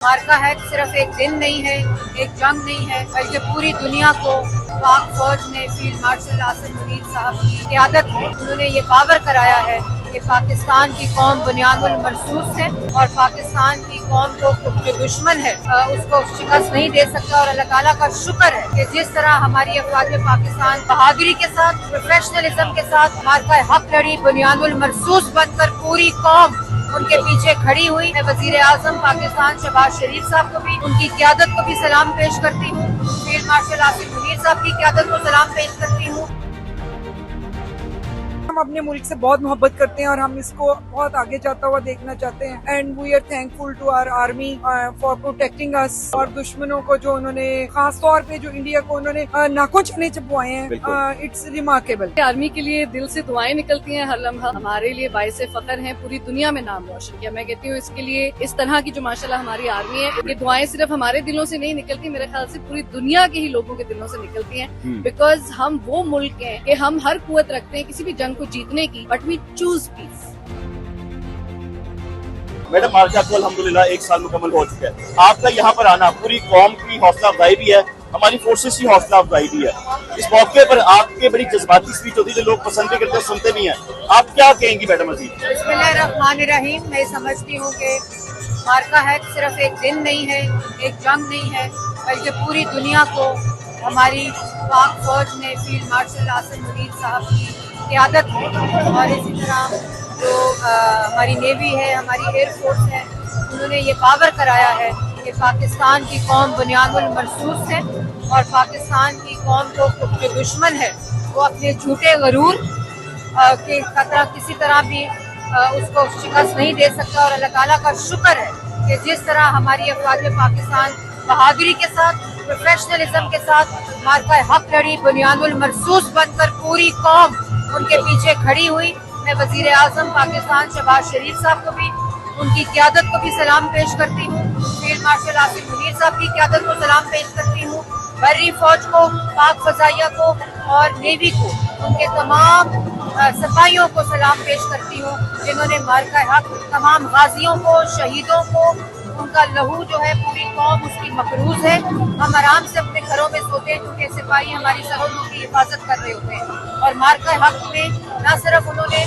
मार्का है सिर्फ एक दिन नहीं है, एक जंग नहीं है, बल्कि पूरी दुनिया को पाक फौज ने फील्ड मार्शल आसिम मुनीर साहब की क़यादत में उन्होंने ये पावर कराया है कि पाकिस्तान की कौम बुनियादुल मरसूस है और पाकिस्तान की कौम को जो दुश्मन है उसको शिकस्त नहीं दे सकता। और अल्लाह ताला का शुक्र है कि जिस तरह हमारी अफवाज पाकिस्तान बहादुरी के साथ, प्रोफेशनलिज्म के साथ मार्का हक लड़ी, बुनियादुल मरसूस बनकर पूरी कौम उनके पीछे खड़ी हुई। मैं वजीर आजम पाकिस्तान शहबाज शरीफ साहब को भी, उनकी क़यादत को भी सलाम पेश करती हूँ। फील्ड मार्शल आसिम मुनीर साहब की क़यादत को सलाम पेश करती हूँ। हम अपने मुल्क से बहुत मोहब्बत करते हैं और हम इसको बहुत आगे जाता हुआ देखना चाहते हैं। And we are thankful to our army for protecting us. और दुश्मनों को जो उन्होंने, खास तौर पे जो इंडिया को उन्होंने नाकों चने चबवाए हैं, इट्स रिमार्केबल। आर्मी के लिए दिल से दुआएं निकलती हैं हर लम्हा। हमारे लिए बाइसे फख्र हैं, पूरी दुनिया में नाम रोशन किया। मैं कहती हूँ इसके लिए इस तरह की जो माशाल्लाह हमारी आर्मी है, ये दुआएं सिर्फ हमारे दिलों से नहीं निकलती, मेरे ख्याल से पूरी दुनिया के ही लोगों के दिलों से निकलती हैं। बिकॉज हम वो मुल्क हैं कि हम हर कुव्वत रखते हैं किसी भी जंग को जीतने की, but we choose peace. Madam, मार्का को अल्हम्दुलिल्लाह 1 साल मुकम्मल हो चुका है। आपका यहाँ पर आना पूरी कौम की हौसला अफजाई भी है, हमारी फोर्सेस की हौसला अफजाई भी है। इस मौके पर आपके बड़ी जज्बाती स्पीच होती है जो लोग पसंद भी करते हैं, सुनते भी हैं। आप क्या कहेंगी मैडम अजीज? बिस्मिल्लाहिर्रहमानिर्रहीम। मैं समझती हूँ कि मार्का है सिर्फ एक दिन नहीं है, एक जंग नहीं है, बल्कि पूरी दुनिया को हमारी पाक फौज ने फील्ड मार्शल आसिम मुनीर साहब की क़यादत है और इसी तरह जो हमारी नेवी है, हमारी एयरफोर्स है, उन्होंने ये पावर कराया है कि पाकिस्तान की कौम बुनियादुल मरसूस है और पाकिस्तान की कौम को जो दुश्मन है वो अपने झूठे गरूर के खतरा किसी तरह भी उसको शिकस्त नहीं दे सकता। और अल्लाह ताला का शुक्र है कि जिस तरह हमारी अफवाज पाकिस्तान बहादुरी के साथ, प्रोफेशनलिज्म के साथ मार्का हक लड़ी, बुनियादुल मरसूस बनकर पूरी कौम उनके पीछे खड़ी हुई। मैं वजीर आजम पाकिस्तान शहबाज शरीफ साहब को भी, उनकी क़यादत को भी सलाम पेश करती हूँ। फील्ड मार्शल आसिम मुनीर साहब की क़यादत को सलाम पेश करती हूँ। बर्री फौज को, पाक फजाइया को और नेवी को, उनके तमाम सिपाहियों को सलाम पेश करती हूँ जिन्होंने मार्का हक, तमाम गाजियों को, शहीदों को, उनका लहू जो है पूरी कौम उसकी मकरूज है। हम आराम से अपने घरों में सोते हैं क्योंकि सिपाही हमारी सरहदों की हिफाजत कर रहे होते हैं। और मार्का हक में न सिर्फ उन्होंने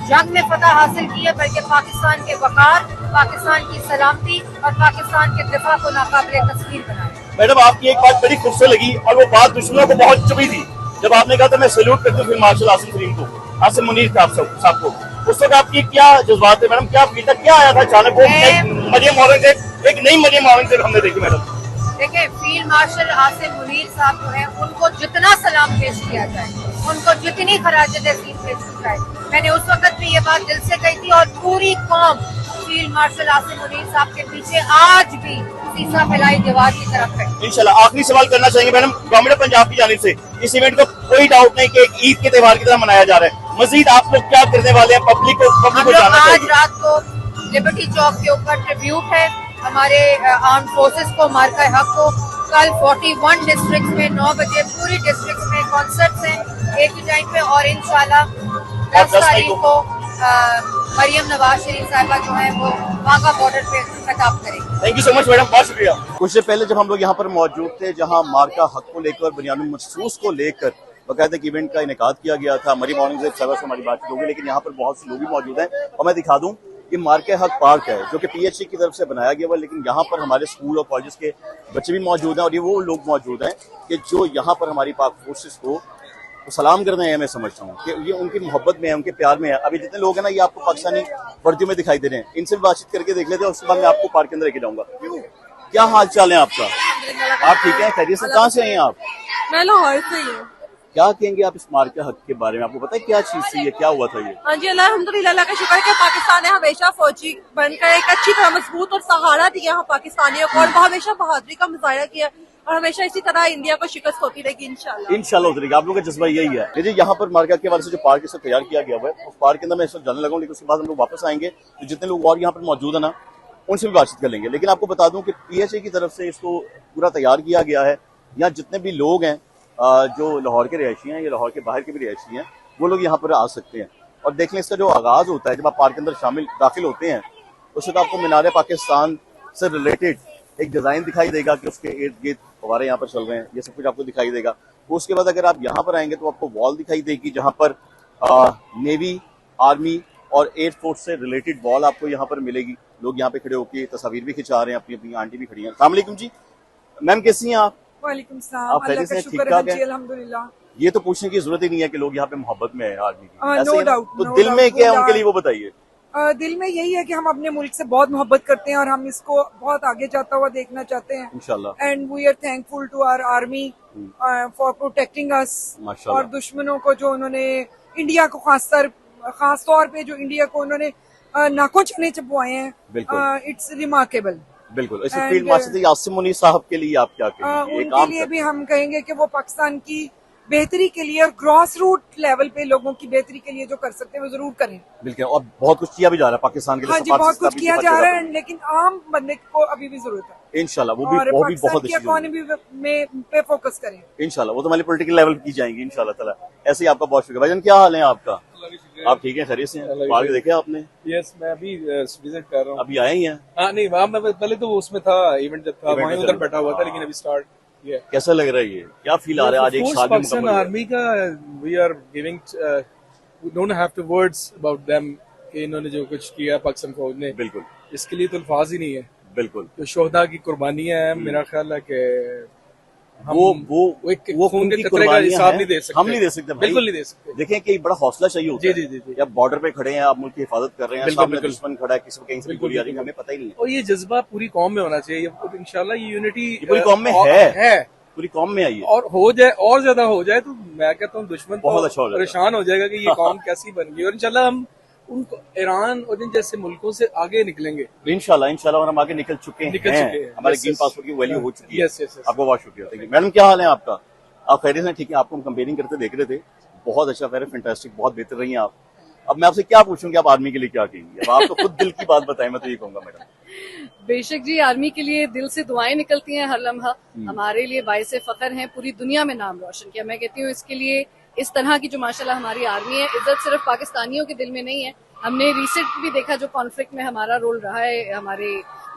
जंग में फतह हासिल की है, बल्कि पाकिस्तान के वकार, पाकिस्तान की सलामती और पाकिस्तान के दिफा को नाकाबिले तस्लीम बनाया। मैडम, आपकी एक बात बड़ी खूबसूरत लगी और वो बात दुश्मनों को बहुत चुभी थी जब आपने कहा था मैं सैल्यूट करती हूँ फील्ड मार्शल आसिम मुनीर को, आसिम मुनीर साहब को। उस वक्त आपकी क्या जज्बात है मैडम? क्या फीडबैक क्या आया था अचानक? वो मरियम औरंगजेब, एक नई मरियम औरंगजेब हमने देखी मैडम। देखिए, फील्ड मार्शल आसिम मुनीर साहब जो है उनको जितना सलाम पेश किया जाए, उनको जितनी खराज तहसीन पेश की जाए, मैंने उस वक्त भी ये बात दिल से कही थी। और पूरी कौम फील्ड मार्शल आसिम मुनीर साहब के पीछे आज भी सीसा फैलाई दीवार की तरफ है। इंशाल्लाह। आखिरी सवाल करना चाहेंगे मैडम, गवर्नमेंट ऑफ पंजाब की जानिब से इस इवेंट को कोई डाउट नहीं कि ईद के त्योहार की तरह मनाया जा रहा है, मजीद आप लोग क्या करने वाले हैं? पब्लिक को जानना चाहिए। आज रात को लिबर्टी चौक के ऊपर ट्रिब्यूट है हमारे आर्म फोर्सेस को, मार्का हक को। कल 41 डिस्ट्रिक्ट में 9 बजे पूरी डिस्ट्रिक्ट में कॉन्सर्ट्स हैं एक ही टाइम पे। और इंशाल्लाह 10 तारीख को मरियम नवाज शरीफ साहिबा जो है वो वाघा बॉर्डर पे खिताब करेंगे। Thank you so much madam, बहुत शुक्रिया। कुछ देर पहले जब हम लोग यहाँ पर मौजूद थे, जहाँ मार्का हक को लेकर, बुनियादुल मरसूस को लेकर बाकायदा इवेंट का इनेकाद किया गया था। मरियम औरंगजेब साहिबा से हमारी बातचीत होगी, लेकिन यहाँ पर बहुत से लोग भी मौजूद हैं और मैं दिखा दूं कि मार्का हक पार्क है जो कि PHC की तरफ से बनाया गया हुआ, लेकिन यहाँ पर हमारे स्कूल और कॉलेज के बच्चे भी मौजूद हैं और ये वो लोग मौजूद हैं कि जो यहाँ पर हमारी पाक फोर्सेस को सलाम करने हैं। मैं समझता हूँ कि ये उनकी मोहब्बत में है, उनके प्यार में है। अभी जितने लोग हैं ना, ये आपको पाकिस्तानी वर्दियों में दिखाई दे रहे हैं, इनसे भी बातचीत करके देख लेते हैं। उसके बाद मैं आपको पार्क के अंदर लेके जाऊंगा। क्या हाल चाल है आपका? आप ठीक है? खैरियत से? कहाँ से आई हैं आप? मैं लाहौर से ही हूँ। क्या कहेंगे आप इस मार्का हक के बारे में? आपको पता है क्या चीज थी ये, क्या हुआ था ये? हाँ जी, अल्हम्दुलिल्लाह का शुक्र है कि पाकिस्तान ने हमेशा फौजी बनकर एक अच्छी तरह मजबूत और सहारा दिया है पाकिस्तानियों को, और हमेशा बहादुरी का मुजाहरा किया और हमेशा इसी तरह इंडिया को शिकस्त होती रहेगी इंशाल्लाह उतरेगी। आप लोगों का जज्बा यही है। देखिए, यहाँ पर मार्का के वाले से जो पार्क इसे तैयार किया गया हुआ है, उस पार्क के अंदर मैं इस वक्त जाने लगा हूँ, लेकिन उसके बाद हम लोग वापस आएंगे तो जितने लोग और यहाँ पर मौजूद है ना, उनसे भी बातचीत कर लेंगे। लेकिन आपको बता दूं कि PHA की तरफ से इसको पूरा तैयार किया गया है। यहाँ जितने भी लोग हैं जो लाहौर के रिहायशी हैं या लाहौर के बाहर के भी रिहायशी हैं, वो लोग यहाँ पर आ सकते हैं। और देख लें, इसका जो आगाज होता है जब आप पार्क के अंदर दाखिल होते हैं, उससे तो आपको मीनार पाकिस्तान से रिलेटेड एक डिजाइन दिखाई देगा कि उसके इर्द गिर्द फव्वारे यहाँ पर चल रहे हैं, ये सब कुछ आपको दिखाई देगा। तो उसके बाद अगर आप यहाँ पर आएंगे तो आपको वॉल दिखाई देगी जहाँ पर नेवी, आर्मी और एयरफोर्स से रिलेटेड वॉल आपको यहाँ पर मिलेगी। लोग यहाँ पे खड़े होकर तस्वीर भी खिंचा रहे हैं, अपनी अपनी आंटी भी खड़ी हैं। अस्सलाम वालेकुम जी, मैम कैसी हैं आप? वालेकुम सलाम, आप अल्लाह खैरियत का से शुक्र ठीक-ठाक है हैं? जी, अल्हम्दुलिल्लाह। ये तो पूछने की जरूरत ही नहीं है कि लोग यहाँ पे मोहब्बत में है आर्मी की, ऐसे नो ही ना? डाउट, तो नो दिल में डाउट, क्या है वो उनके लिए वो बताइए। दिल में यही है कि हम अपने मुल्क से बहुत मोहब्बत करते हैं और हम इसको बहुत आगे जाता हुआ देखना चाहते हैं। इंशाल्लाह। And we are thankful to our army for protecting us. माशाल्लाह। और दुश्मनों को जो उन्होंने इंडिया को खास तौर पे जो इंडिया को उन्होंने नाकों चने चबवाए हैं, बिल्कुल। It's remarkable. बिल्कुल। इस And, field marshal Asim Munir साहब के लिए आप क्या कहेंगे? एक उनके आम लिए कर- भी हम कहेंगे कि वो पाकिस्तान की बेहतरी के लिए और ग्रॉस रूट लेवल पे लोगों की बेहतरी के लिए जो कर सकते हैं वो जरूर करें। बिल्कुल, और बहुत कुछ किया भी जा रहा है पाकिस्तान के लिए। हाँ जी, सफारत बहुत सिस्टम कुछ भी किया बहुत जा जगह रहा पर है, लेकिन आम बंदे को अभी भी जरूरत है। इंशाल्लाह वो और भी बहुत पाकिस्तान अच्छी की चीज़ होगी। इकोनॉमी में पे फोकस करें। इंशाल्लाह वो तो हमारी पॉलिटिकल लेवल की जाएंगी इंशाल्लाह ताला। ऐसे ही आपका बहुत शुक्रिया। भाईजान क्या हाल है आपका? आप ठीक है, खैरियत से हैं? बाहर देखे आपने? यस, मैं अभी विजिट कर रहा हूँ। अभी आए ही हैं? हाँ नहीं, वहाँ मैं पहले तो उसमें था, इवेंट जब था इवेंट वहीं में उधर चल बैठा हुआ था, लेकिन अभी स्टार्ट किया। कैसा लग रहा है ये? क्या फील आ रहा है आज एक साल भी पाकिस्तान मुकम्मल हुआ है? आर्मी का we are giving, we don't have two words about them कि इन्होंने जो कुछ किया पाकिस्तान फौज ने, बिल्कुल इसके लिए तो अल्फाज ही नहीं है। बिल्कुल। तो शोहदा की कुर्बानियां हैं, मेरा ख्याल है कि हम वो एक वो खून खून के की कतरे का कुर्बानियां हिसाब हैं। नहीं दे सकते। हम नहीं दे सकते भाई। बिल्कुल नहीं दे सकते। देखें कि बड़ा हौसला चाहिए होता है। जी, जी, जी, जी। आप बॉर्डर पे खड़े हैं, आप मुल्क की हिफाजत कर रहे हैं, बिल्कुल, सामने बिल्कुल। दुश्मन खड़ा है, किसी को कहीं से भी बिल्कुल, गोली आ रही है, बिल्कुल। हमें पता ही नहीं है। और ये जज्बा पूरी कौम में होना चाहिए, इंशाल्लाह ये यूनिटी ये पूरी कौम में है। पूरी कौम में आई है। और हो जाए, और ज्यादा हो जाए तो मैं कहता हूँ दुश्मन बहुत तो अच्छा हो जाएगा। परेशान हो जाएगा कि ये कौम कैसी बन गई। और इंशाल्लाह हम उनको ईरान और इन जैसे मुल्कों से आगे निकलेंगे इंशाल्लाह और हम आगे निकल चुके हैं। हमारे Yes, ग्रीन yes. पासपोर्ट की वैल्यू हो चुकी है। Yes, yes, yes. आपको बहुत शुक्रिया। Thank you. मैडम क्या हाल है आपका? आप खैरियत से? ठीक है। आपको हम कंपेयरिंग करते देख रहे थे, बहुत अच्छा, वेरी फैंटास्टिक, बहुत बेहतर रही हैं आप। अब मैं आपसे क्या पूछूं कि आप आर्मी के लिए क्या कहेंगी? अब आप तो खुद दिल की बात बताएं, मैं तो ये कहूंगा मैडम। बेशक जी, आर्मी के लिए दिल से दुआएं निकलती हैं हर लम्हा। हमारे लिए बाइसे फख्र हैं, पूरी दुनिया में नाम रोशन किया। मैं कहती हूँ इसके लिए इस तरह की जो माशाल्लाह हमारी आर्मी है, इज्जत सिर्फ पाकिस्तानियों के दिल में नहीं है। हमने रिसेंट भी देखा जो कॉन्फ्लिक्ट में हमारा रोल रहा है, हमारे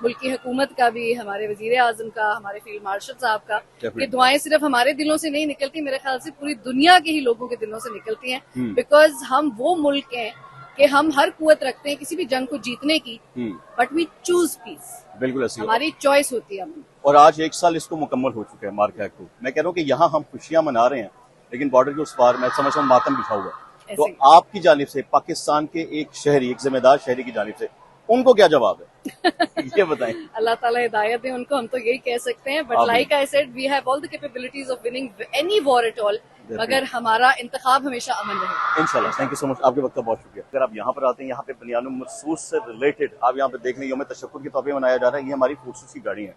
मुल्क की हुकूमत का भी, हमारे वजीर आजम का, हमारे फील्ड मार्शल साहब का, ये दुआएं सिर्फ हमारे दिलों से नहीं निकलती, मेरे ख्याल से पूरी दुनिया के ही लोगों के दिलों से निकलती हैं। बिकॉज हम वो मुल्क हैं कि हम हर कुवत रखते हैं किसी भी जंग को जीतने की, बट वी चूज पीस। बिल्कुल ऐसी हमारी चॉइस होती है। और आज एक साल इसको मुकम्मल हो चुका है मार्का को। मैं कह रहा हूँ कि यहाँ हम खुशियां मना रहे हैं, लेकिन बॉर्डर के उस पार मैं समझ रहा हूँ मातम बिछा हुआ है। तो आपकी जानिब से, पाकिस्तान के एक शहरी, एक जिम्मेदार शहरी की जानिब से उनको क्या जवाब है? ये बताएं। अल्लाह ताला हिदायत दे उनको, हम तो यही कह सकते हैं। But like I said, we have all the capabilities of winning any war at all, मगर हमारा इंतखाब हमेशा अमन रहे इंशाल्लाह। थैंक यू सो मच, आपके वक्त का बहुत शुक्रिया। अगर आप यहाँ पर आते हैं, यहाँ पे बनियानुल मखसूस से रिलेटेड आप यहाँ पे देख लें, यौम तशक्कुर के तौर पे मनाया जा रहा है। ये हमारी फोर्सेस की गाड़ी है।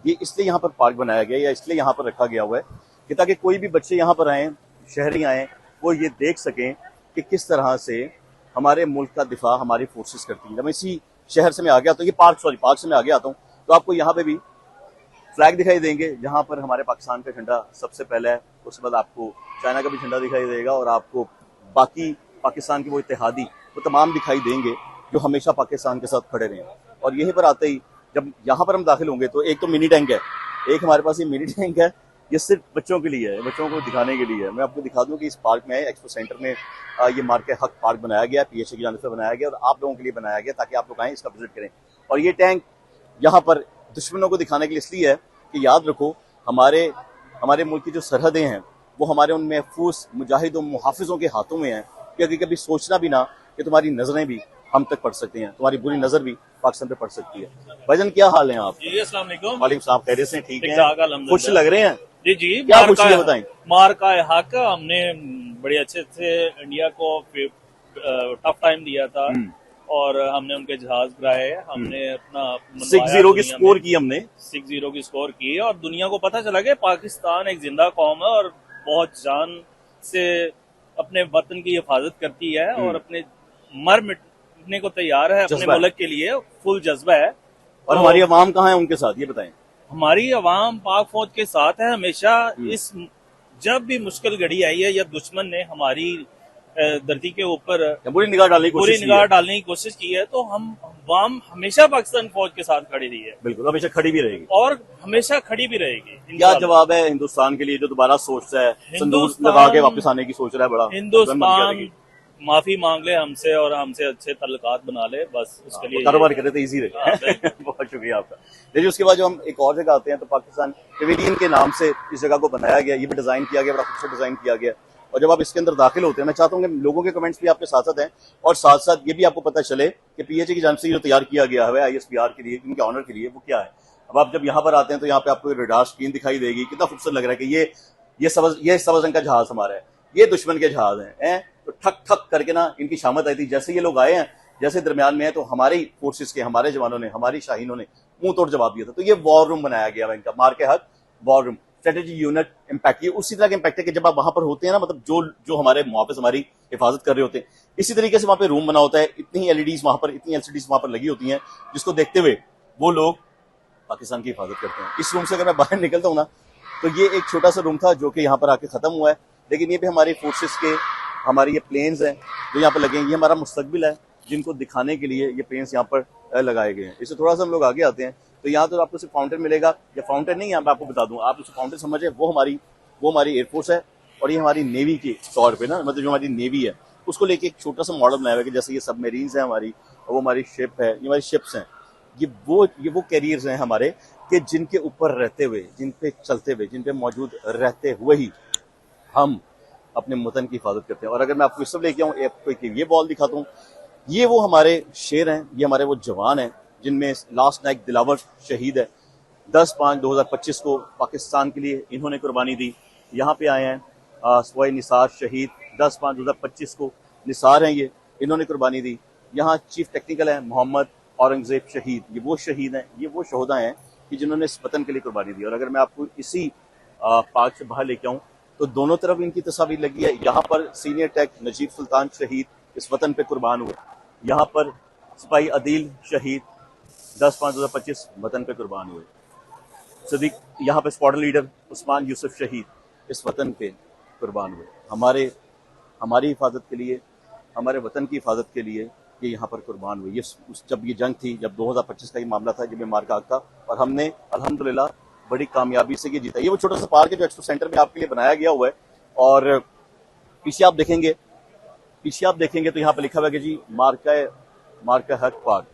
ये इसलिए यहाँ पर पार्क बनाया गया है या इसलिए यहाँ पर रखा गया हुआ है कि ताकि कोई भी बच्चे यहाँ पर आए, शहरी आए, वो ये देख सकें कि किस तरह से हमारे मुल्क का दिफा हमारी फोर्सेस करती हैं। जब इसी शहर से मैं आ गया तो ये पार्क से मैं आगे आता हूँ तो आपको यहाँ पे भी फ्लैग दिखाई देंगे जहाँ पर हमारे पाकिस्तान का झंडा सबसे पहले है। उसके बाद आपको चाइना का भी झंडा दिखाई देगा और आपको बाकी पाकिस्तान के वो इत्तेहादी वो तमाम दिखाई देंगे जो हमेशा पाकिस्तान के साथ खड़े रहे। और यहीं पर आते ही जब यहाँ पर हम दाखिल होंगे तो एक तो मिनी टैंक है, एक हमारे पास ये मिनी टैंक है, ये सिर्फ बच्चों के लिए है, बच्चों को दिखाने के लिए है। मैं आपको दिखा दूं कि इस पार्क में एक्सपो सेंटर में ये मार्के हक पार्क बनाया गया, पीएचए की जानिब से बनाया गया और आप लोगों के लिए बनाया गया ताकि आप लोग आएँ, इसका विजिट करें। और ये टैंक यहाँ पर दुश्मनों को दिखाने के लिए इसलिए है कि याद रखो हमारे मुल्क की जो सरहदें हैं वो हमारे उन महफूज मुजाहिदों मुहाफिजों के हाथों में हैं कि कभी सोचना भी ना कि तुम्हारी नजरें भी हम तक पड़ सकती हैं, तुम्हारी बुरी नजर भी पाकिस्तान पे पड़ सकती है। भाईजान क्या हाल है आप? जी अस्सलाम वालेकुम। वालेकुम सलाम, खैरियत से? ठीक है, अल्हम्दुलिल्लाह। खुश लग रहे हैं? जी जी, क्या खुशी है बताएं? मार का हक हमने बड़े अच्छे से इंडिया को टफ टाइम दिया था और हमने उनके जहाज गिराए, हमने अपना 6-0 की स्कोर की, हमने 6-0 की स्कोर की और दुनिया को पता चला कि पाकिस्तान एक जिंदा कौम है और बहुत जान से अपने वतन की हिफाजत करती है और अपने मर मिटने को तैयार है, अपने मुल्क के लिए फुल जज्बा है। और हमारी अवाम कहाँ है उनके साथ, ये बताएं? हमारी अवाम पाक फौज के साथ है हमेशा। इस जब भी मुश्किल घड़ी आई है या दुश्मन ने हमारी धरती के ऊपर पूरी निगाह डालने की पूरी कोशिश की निगाह है। डालने की कोशिश की है, तो हम हमेशा पाकिस्तान फौज के साथ खड़ी रही है बिल्कुल, हमेशा खड़ी भी रहेगी। और हमेशा खड़ी भी रहेगी। क्या इंशाअल्लाह। जवाब है हिंदुस्तान के लिए जो दोबारा सोचता है, संदूक हिंदुस्तान- लगा के वापस आने की सोच रहा है? बड़ा हिंदुस्तान माफी मांग ले हमसे और हमसे अच्छे तल्लुकात बना ले, बस उसके लिए कारोबार करे तो इजी रहे। बहुत शुक्रिया आपका। देखिए उसके बाद जो हम एक और जगह आते हैं तो पाकिस्तान पेविलियन के नाम से इस जगह को बनाया गया, ये भी डिजाइन किया गया, बड़ा खूबसूरत डिजाइन किया गया। और जब आप इसके अंदर दाखिल होते हैं, मैं चाहता हूँ कि लोगों के कमेंट्स भी आपके साथ साथ हैं और साथ साथ ये भी आपको पता चले कि पीएचए की जानिब से जो तैयार किया गया है आईएसपीआर के लिए, उनके ऑनर के लिए, वो क्या है। अब आप जब यहाँ पर आते हैं तो यहाँ पे आपको रडार स्क्रीन दिखाई देगी, कितना खूबसूरत लग रहा है कि ये सब्ज रंग का जहाज हमारा है, ये दुश्मन के जहाज हैं। तो ठक ठक करके ना इनकी शामत आई थी। जैसे ये लोग आए हैं, जैसे दरमियान में है, तो हमारी फोर्सेस के, हमारे जवानों ने, हमारी शाहीनों ने मुंह तोड़ जवाब दिया था। तो ये वॉर रूम बनाया गया है इनका, मार के हक war room, strategy unit impact. ये उसी तरह का इम्पैक्ट है कि जब आप वहां पर होते हैं ना, मतलब जो हमारे मुहाफिज हमारी हिफाजत कर रहे होते हैं, इसी तरीके से वहां पे रूम बना होता है। इतनी एलईडीज वहां पर, इतनी एलसीडीज वहां पर लगी होती हैं, जिसको देखते हुए वो लोग पाकिस्तान की हिफाजत करते हैं। इस रूम से अगर मैं बाहर निकलता हूँ ना, तो ये एक छोटा सा रूम था जो कि यहाँ पर आके खत्म हुआ है, लेकिन ये भी हमारी फोर्सेस के, हमारी ये प्लेन्स हैं जो यहाँ पर लगे हैं, ये हमारा मुस्तकबिल है, जिनको दिखाने के लिए ये प्लेन्स यहाँ पर लगाए गए हैं। इससे थोड़ा सा हम लोग आगे आते हैं तो यहाँ तो आपको सिर्फ फाउंटेन मिलेगा, या फाउंटेन नहीं, यहाँ पे आपको बता दूं, आप उसे फाउंटेन समझे, वो हमारी एयरफोर्स है और ये हमारी नेवी के तौर पे ना, मतलब जो हमारी नेवी है उसको लेके एक छोटा सा मॉडल बनाया हुआ है कि जैसे ये सबमरीन्स है हमारी, और वो हमारी शिप है, ये हमारी शिप्स हैं, ये वो कैरियर्स हैं हमारे, कि जिनके ऊपर रहते हुए, जिन पे चलते हुए, जिन पे मौजूद रहते हुए ही हम अपने वतन की हिफाजत करते हैं। और अगर मैं आपको इस सब लेके आऊँ, आपको ये बॉल दिखाता हूँ, ये वो हमारे शेर हैं, ये हमारे वो जवान हैं, जिनमें लास्ट नाइक दिलावर शहीद है। 10/5/2025 को पाकिस्तान के लिए इन्होंने कुर्बानी दी। यहाँ पे आए हैं सोए निसार शहीद, 10/5/2025 को निसार हैं ये, इन्होंने कुर्बानी दी। यहाँ चीफ टेक्निकल है मोहम्मद औरंगजेब शहीद, ये वो शहीद हैं, ये वो शोहदा हैं कि जिन्होंने इस वतन के लिए कुर्बानी दी। और अगर मैं आपको इसी पार्क से बाहर लेके आऊँ तो दोनों तरफ इनकी तस्वीर लगी है। यहाँ पर सीनियर टेक नजीब सुल्तान शहीद इस वतन पे कुर्बान हुए, यहाँ पर सिपाही अदील शहीद 10/5/2025 वतन पे कुर्बान हुए। सदीक यहाँ पे स्क्वाड लीडर उस्मान यूसुफ शहीद इस वतन पे कुर्बान हुए, हमारी हिफाजत के लिए, हमारे वतन की हिफाजत के लिए ये यहाँ पर कुर्बान हुए। ये जब ये जंग थी, जब 2025 का ये मामला था, जब ये मार्का का, और हमने अल्हम्दुलिल्लाह बड़ी कामयाबी से ये जीता। ये वो छोटा सा पार्क है जो एक्सपो सेंटर में आपके लिए बनाया गया हुआ है। और पीछे आप देखेंगे तो यहाँ पर लिखा हुआ है कि जी मार्का हक पार्क।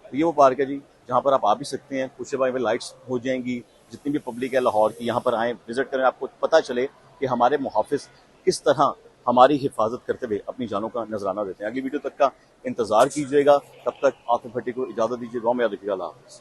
तो ये वो पार्क है जी जहाँ पर आप आ भी सकते हैं। कुछ में लाइट्स हो जाएंगी, जितनी भी पब्लिक है लाहौर की, यहाँ पर आए, विजिट करें, आपको पता चले कि हमारे मुहाफिज किस तरह हमारी हिफाजत करते हुए अपनी जानों का नजराना देते हैं। अगली वीडियो तक का इंतजार कीजिएगा, तब तक आतिफ भट्टी को इजाजत दीजिए। दुआ में याद रखिएगा। अल्लाह हाफ़िज़।